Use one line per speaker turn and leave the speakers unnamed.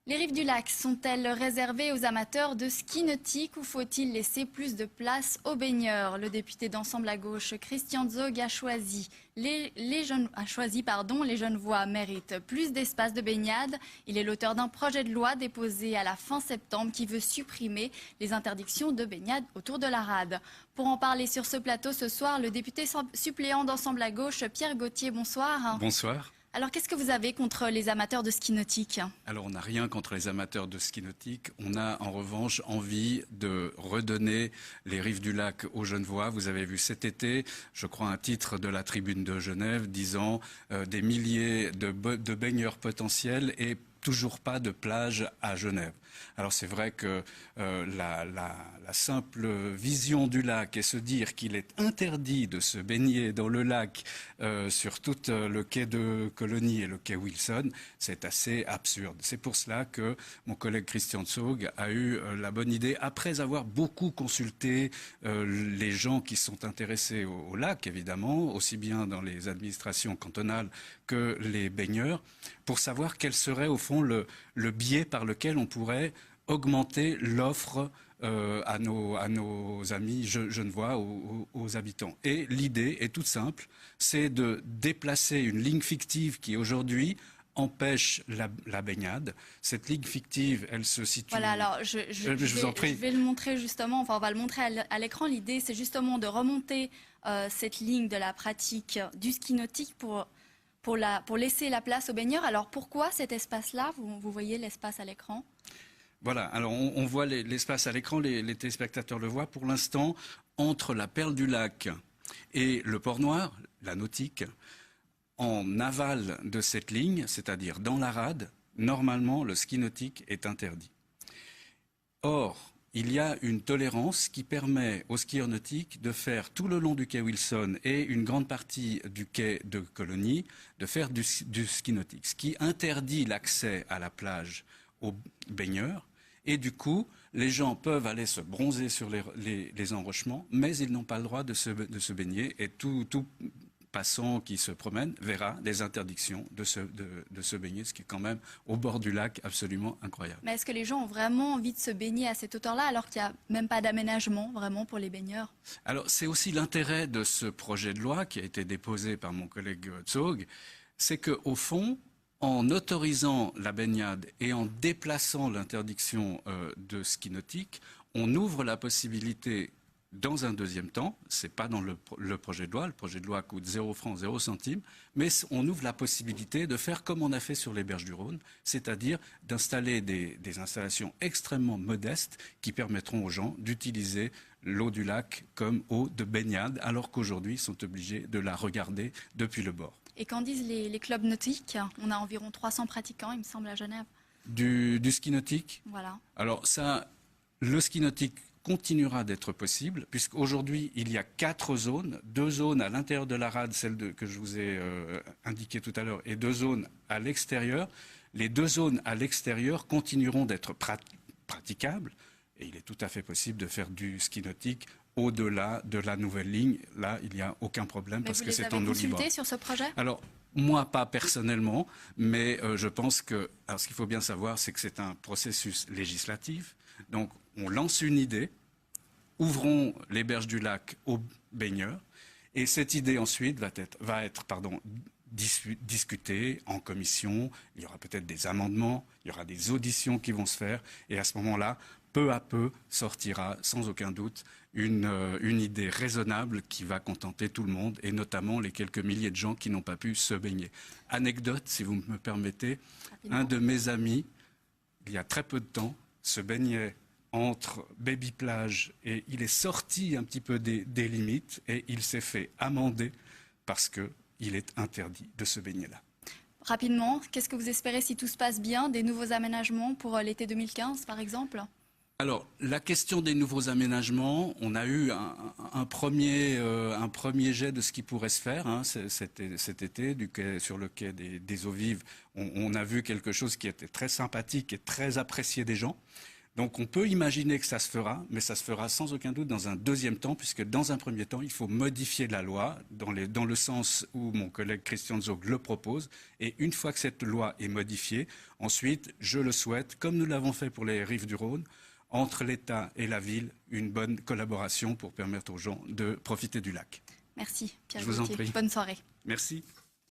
Les rives du lac sont-elles réservées aux amateurs de ski nautique ou faut-il laisser plus de place aux baigneurs? Le député d'Ensemble à gauche, Christian Zog, a choisi les Genevois méritent plus d'espace de baignade. Il est l'auteur d'un projet de loi déposé à la fin septembre qui veut supprimer les interdictions de baignade autour de la rade. Pour en parler sur ce plateau ce soir, le député suppléant d'Ensemble à gauche, Pierre Gauthier, bonsoir.
Bonsoir.
Alors, qu'est-ce que vous avez contre les amateurs de ski nautique?
Alors, on n'a rien contre les amateurs de ski nautique. On a en revanche envie de redonner les rives du lac aux Genevois. Vous avez vu cet été, je crois, un titre de la Tribune de Genève disant des milliers de baigneurs potentiels et toujours pas de plage à Genève. Alors c'est vrai que la simple vision du lac et se dire qu'il est interdit de se baigner dans le lac sur tout le quai de Colonie et le quai Wilson, c'est assez absurde. C'est pour cela que mon collègue Christian Zog a eu la bonne idée, après avoir beaucoup consulté les gens qui sont intéressés au lac, évidemment, aussi bien dans les administrations cantonales que les baigneurs, pour savoir quel serait au fond le biais par lequel on pourrait augmenter l'offre à nos amis genevois, aux habitants. Et l'idée est toute simple, c'est de déplacer une ligne fictive qui aujourd'hui empêche la baignade. Cette ligne fictive, elle se situe...
Voilà, alors je
vous en prie.
Je vais le montrer justement, enfin on va le montrer à l'écran. L'idée, c'est justement de remonter cette ligne de la pratique du ski nautique pour laisser la place aux baigneurs. Alors pourquoi cet espace-là? Vous voyez l'espace à l'écran?
Voilà, alors on voit l'espace à l'écran, les téléspectateurs le voient. Pour l'instant, entre la Perle du Lac et le Port Noir, la nautique, en aval de cette ligne, c'est-à-dire dans la rade, normalement le ski nautique est interdit. Or, il y a une tolérance qui permet aux skieurs nautiques de faire tout le long du quai Wilson et une grande partie du quai de Colonie, de faire du ski nautique, ce qui interdit l'accès à la plage aux baigneurs. Et du coup, les gens peuvent aller se bronzer sur les enrochements, mais ils n'ont pas le droit de se baigner. Et tout passant qui se promène verra des interdictions de se baigner, ce qui est quand même au bord du lac absolument incroyable.
Mais est-ce que les gens ont vraiment envie de se baigner à cette hauteur-là alors qu'il n'y a même pas d'aménagement vraiment pour les baigneurs?
Alors c'est aussi l'intérêt de ce projet de loi qui a été déposé par mon collègue Zog, c'est qu'au fond, en autorisant la baignade et en déplaçant l'interdiction de ski nautique, on ouvre la possibilité, dans un deuxième temps, ce n'est pas dans le projet de loi coûte 0 francs, 0 centimes, mais on ouvre la possibilité de faire comme on a fait sur les berges du Rhône, c'est-à-dire d'installer des installations extrêmement modestes qui permettront aux gens d'utiliser l'eau du lac comme eau de baignade, alors qu'aujourd'hui ils sont obligés de la regarder depuis le bord.
Et qu'en disent les clubs nautiques? On a environ 300 pratiquants, il me semble, à Genève.
Du ski nautique?
Voilà.
Alors ça, le ski nautique continuera d'être possible, puisqu'aujourd'hui, il y a 4 zones, 2 zones à l'intérieur de la rade, celle que je vous ai indiquée tout à l'heure, et 2 zones à l'extérieur. Les 2 zones à l'extérieur continueront d'être praticables, et il est tout à fait possible de faire du ski nautique au-delà de la nouvelle ligne. Là, il n'y a aucun problème, parce que c'est en eau libre.
Vous les avez consultés sur ce projet?
Alors, moi, pas personnellement, mais je pense que... Alors, ce qu'il faut bien savoir, c'est que c'est un processus législatif. Donc, on lance une idée, ouvrons les berges du lac aux baigneurs, et cette idée ensuite va être discutée en commission. Il y aura peut-être des amendements, il y aura des auditions qui vont se faire, et à ce moment-là, peu à peu, sortira sans aucun doute une idée raisonnable qui va contenter tout le monde, et notamment les quelques milliers de gens qui n'ont pas pu se baigner. Anecdote, si vous me permettez, un de mes amis, il y a très peu de temps, se baignait entre Baby Plage et il est sorti un petit peu des limites et il s'est fait amender parce qu'il est interdit de se baigner là.
Rapidement, qu'est-ce que vous espérez si tout se passe bien? Des nouveaux aménagements pour l'été 2015 par exemple?
Alors, la question des nouveaux aménagements, on a eu un premier jet de ce qui pourrait se faire cet été sur le quai des Eaux Vives. On a vu quelque chose qui était très sympathique et très apprécié des gens. Donc on peut imaginer que ça se fera, mais ça se fera sans aucun doute dans un deuxième temps, puisque dans un premier temps, il faut modifier la loi dans le sens où mon collègue Christian Zog le propose. Et une fois que cette loi est modifiée, ensuite, je le souhaite, comme nous l'avons fait pour les rives du Rhône, entre l'État et la ville, une bonne collaboration pour permettre aux gens de profiter du lac.
Merci Pierre
Je vous en
Gauthier.
prie.
Bonne soirée.
Merci.